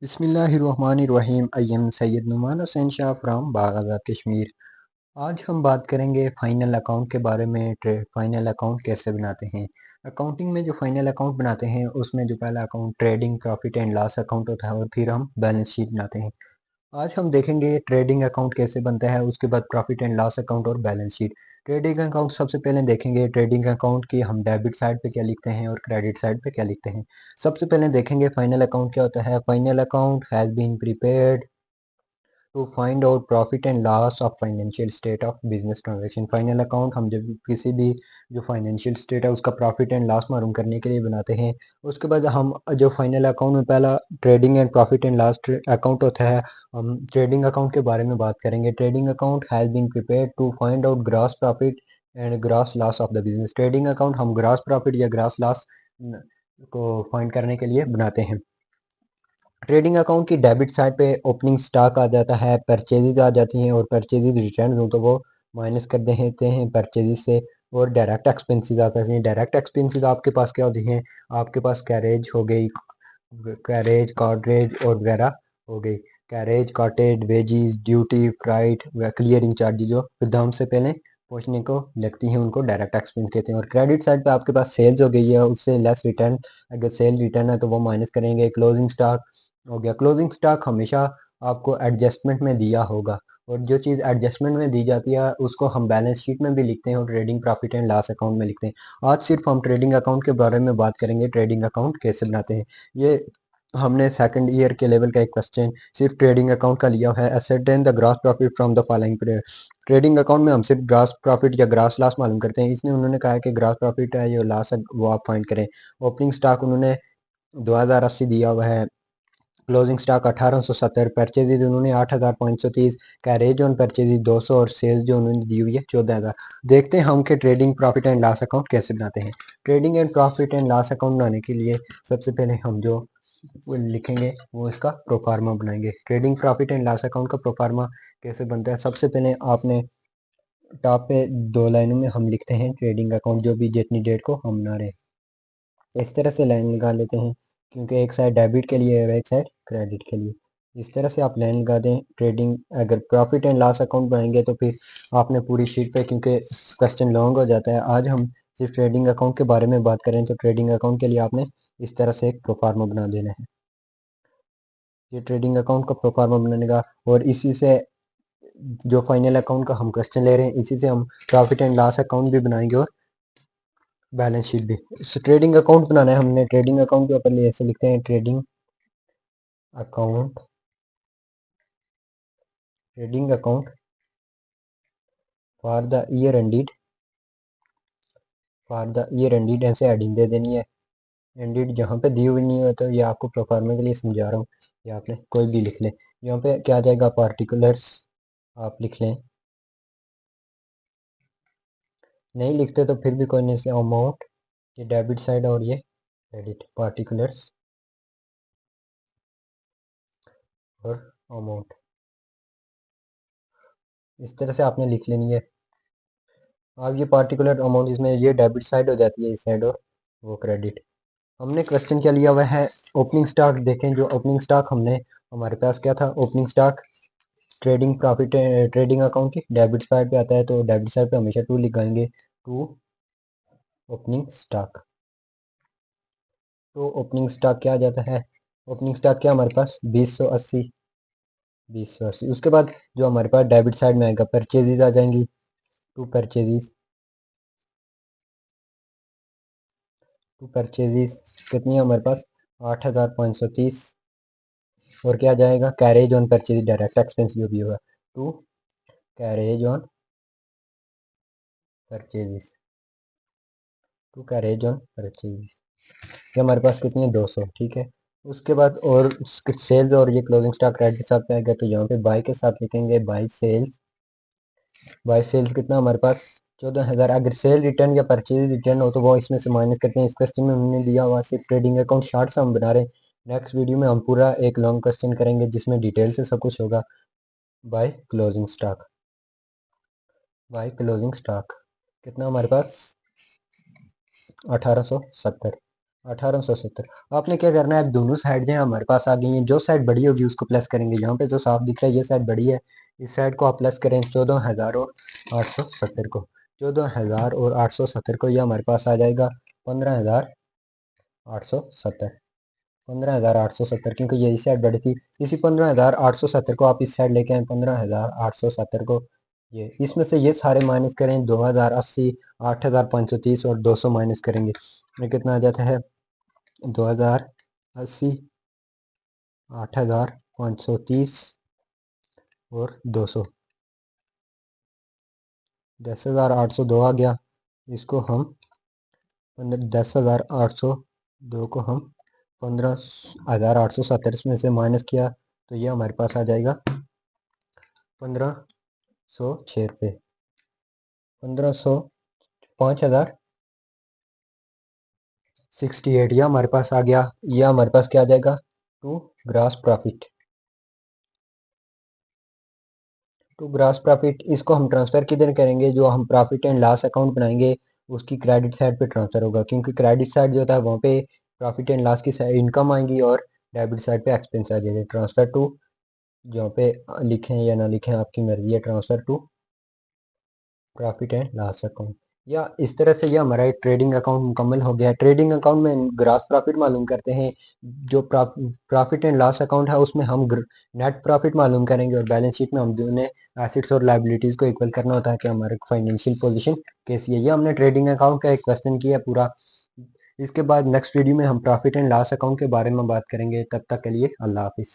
बिस्मिल्लाहिर्रहमानिर्रहीम। I am Syed Numan Hussain Shah from बागहाज़ात कश्मीर। आज हम बात करेंगे फाइनल अकाउंट के बारे में। फाइनल अकाउंट कैसे बनाते हैं। अकाउंटिंग में जो फाइनल अकाउंट बनाते हैं उसमें जो पहला account trading profit and loss account होता है और फिर हम बैलेंस शीट बनाते हैं। आज हम देखेंगे ट्रेडिंग अकाउंट कैसे बनता है, उसके बाद प्रॉफिट एंड लॉस अकाउंट और बैलेंस शीट। ट्रेडिंग अकाउंट सबसे पहले देखेंगे ट्रेडिंग अकाउंट की हम डेबिट साइड पे क्या लिखते हैं और क्रेडिट साइड पे क्या लिखते हैं। सबसे पहले देखेंगे फाइनल अकाउंट क्या होता है। Final account has been prepared to find out profit and loss of financial state of business transaction. Final account हम जब किसी भी जो फाइनेंशियल स्टेट है उसका प्रॉफिट एंड लॉस मालूम करने के लिए बनाते हैं। उसके बाद हम जो फाइनल अकाउंट में पहला trading and profit and loss account होता है, हम ट्रेडिंग अकाउंट के बारे में बात करेंगे। Trading account has been prepared to find out gross profit and gross loss of the business. Trading account हम ग्रॉस प्रॉफिट या ग्रॉस लॉस को फाइंड करने के लिए बनाते हैं। ट्रेडिंग अकाउंट की डेबिट साइड पे ओपनिंग स्टॉक आ जाता है, परचेजेज आ जाती हैं और परचेजेज रिटर्न हो तो वो माइनस कर देते हैं परचेजेज से। और डायरेक्ट एक्सपेंसेस आ जाते हैं। डायरेक्ट एक्सपेंसेस आपके पास क्या होती हैं, आपके पास कैरेज हो गई, कैरेज कॉर्डरेज और वगैरह हो गई। Carriage cartage wages duty freight clearing charges जो गोदाम से पहले पहुंचने को लगती हैं उनको डायरेक्ट एक्सपेंस कहते हैं। और क्रेडिट साइड पे आपके पास सेल्स हो गई है, उससे लेस रिटर्न, अगर सेल रिटर्न है तो वो माइनस करेंगे। क्लोजिंग स्टॉक हो गया। क्लोजिंग स्टॉक हमेशा आपको एडजस्टमेंट में दिया होगा और जो चीज़ एडजस्टमेंट में दी जाती है उसको हम बैलेंस शीट में भी लिखते हैं और trading profit and loss account में लिखते हैं। आज सिर्फ हम ट्रेडिंग अकाउंट के बारे में बात करेंगे, ट्रेडिंग अकाउंट कैसे बनाते हैं। ये हमने सेकंड ईयर के लेवल का एक क्वेश्चन सिर्फ ट्रेडिंग अकाउंट का लिया है। Ascertain the gross profit from the following period. Trading account में हम सिर्फ ग्रॉस प्रॉफिट या ग्रॉस लॉस मालूम करते हैं, इसलिए उन्होंने कहा है कि ग्रॉस प्रॉफिट है या लॉस है वो आप फाइंड करें। ओपनिंग स्टॉक उन्होंने 2080 दिया हुआ है। क्लोजिंग स्टॉक 1870, परचेजेज उन्होंने 8530, कैरेज ऑन परचेजेज 200 और सेल्स जो उन्होंने दी हुई है 14000। देखते हैं हम कि trading profit and loss account कैसे बनाते हैं। Trading and profit and loss account बनाने के लिए सबसे पहले हम जो वो लिखेंगे वो इसका प्रोफार्मा बनाएंगे। Trading profit and loss account का प्रोफार्मा कैसे बनता है, सबसे पहले आपने टॉप पे दो लाइनों में हम लिखते हैं ट्रेडिंग अकाउंट जो भी जितनी डेट को हम बना रहे हैं। इस तरह से लाइन लगा लेते हैं क्योंकि एक साइड डेबिट के लिए और एक साइड क्रेडिट के लिए। इस तरह से आप लाइन लगा दें। ट्रेडिंग अगर प्रॉफिट एंड लॉस अकाउंट बनाएंगे तो फिर आपने पूरी शीट पे, क्योंकि क्वेश्चन लॉन्ग हो जाता है, आज हम सिर्फ ट्रेडिंग अकाउंट के बारे में बात करें तो ट्रेडिंग अकाउंट के लिए आपने इस तरह से एक प्रोफार्मा बना देना है। ये ट्रेडिंग अकाउंट का प्रोफार्मा बनाने का, और इसी से जो फाइनल अकाउंट का हम क्वेश्चन ले रहे हैं इसी से हम प्रॉफिट एंड लॉस अकाउंट भी बनाएंगे और बैलेंस शीट भी। ट्रेडिंग अकाउंट बनाना है हमने। ट्रेडिंग अकाउंट के ऊपर ऐसे लिखते हैं trading account, trading account for the year ended, for the year ended ऐसे हेडिंग दे देनी है। एंडेड जहाँ पे दी हुई नहीं हो तो ये आपको प्रोफार्मा के लिए समझा रहा हूँ, ये आपने कोई भी लिख लें। यहाँ पे क्या आ जाएगा, पार्टिकुलर्स आप लिख लें, नहीं लिखते तो फिर भी कोई नहीं से अमाउंट, ये डेबिट साइड और ये क्रेडिट, पार्टिकुलर्स और अमाउंट, इस तरह से आपने लिख लेनी है। अब ये पार्टिकुलर अमाउंट इसमें ये डेबिट साइड हो जाती है इस साइड और वो क्रेडिट। हमने क्वेश्चन क्या लिया हुआ है, ओपनिंग स्टॉक। देखें जो ओपनिंग स्टॉक हमने, हमारे पास क्या था, opening stock trading profit trading account की डेबिट साइड पे आता है तो डेबिट साइड पे हमेशा टू लिखाएंगे, टू ओपनिंग स्टॉक। तो ओपनिंग स्टॉक क्या आ जाता है, ओपनिंग स्टॉक क्या हमारे पास 2080, 2080। उसके बाद जो हमारे पास डेबिट साइड में आएगा परचेजेज आ जाएंगी, टू परचेजेज, टू परचेजेज कितनी है हमारे पास 8530। और क्या जाएगा, carriage on purchase direct expense जो भी होगा, to carriage on purchases, to carriage on purchases. ये हमारे पास कितनी है 200, ठीक है। उसके बाद और सेल्स और ये क्लोजिंग स्टॉक क्रेडिट के साथ में आएगा तो यहाँ पे बाय के साथ लिखेंगे बाय सेल्स। बाय सेल्स कितना हमारे पास 14000। अगर सेल रिटर्न या परचेज रिटर्न हो तो वो इसमें से माइनस करते हैं। इस क्वेश्चन में हमने दिया हुआ सिर्फ ट्रेडिंग अकाउंट शार्ट से हम बना रहे हैं। नेक्स्ट वीडियो में हम पूरा एक लॉन्ग क्वेश्चन करेंगे जिसमें डिटेल से सब कुछ होगा। By closing stock, by closing stock कितना हमारे पास 1870। 1870। आपने क्या करना है, अब दोनों साइड जो है हमारे पास आ गई हैं, जो साइड बड़ी होगी उसको प्लस करेंगे। यहाँ पे जो साफ दिख रहा है ये साइड बड़ी है, इस साइड को आप प्लस करें 14,000 और 870 को। 14,000 और 870 को, ये हमारे पास आ जाएगा 15,870। 15,870, क्योंकि ये इस साइड बड़ी थी। इसी 15,870 को आप इस साइड लेके आए, 15,870 को। ये इसमें से ये सारे माइनस करें, 2,080, 8,530 और 200 माइनस करेंगे, ये कितना आ जाता है, 2,080, 8,530 और 200। 10,802 आ गया। इसको हम 10,802 को हम 15,870 में से माइनस किया तो ये हमारे पास आ जाएगा 1,506 रुपये। 1,500, 5,068, यह हमारे पास आ गया। यह हमारे पास क्या आ जाएगा, to gross profit. To gross profit इसको हम ट्रांसफ़र किधर करेंगे, जो हम प्रॉफिट एंड लॉस अकाउंट बनाएंगे उसकी क्रेडिट साइड पे ट्रांसफ़र होगा, क्योंकि क्रेडिट साइड जो होता है वहाँ पे प्रॉफिट एंड लॉस की इनकम आएंगी और डेबिट साइड पे एक्सपेंस आ जाएंगे। ट्रांसफ़र टू, जहाँ पे लिखें या ना लिखें आपकी मर्जी है, transfer to profit and loss account. या इस तरह से यह हमारा एक ट्रेडिंग अकाउंट मुकम्मल हो गया। ट्रेडिंग अकाउंट में ग्रॉस प्रॉफिट मालूम करते हैं, जो प्रॉफिट एंड लॉस अकाउंट है उसमें हम नेट प्रॉफिट मालूम करेंगे, और बैलेंस शीट में हम दोनों एसेट्स और लाइबिलिटीज़ को इक्वल करना होता है कि हमारे फाइनेंशियल पोजीशन कैसी है। ये हमने ट्रेडिंग अकाउंट का एक क्वेश्चन किया पूरा। इसके बाद नेक्स्ट वीडियो में हम प्रॉफिट एंड लॉस अकाउंट के बारे में बात करेंगे। तब तक के लिए अल्लाह हाफिज़।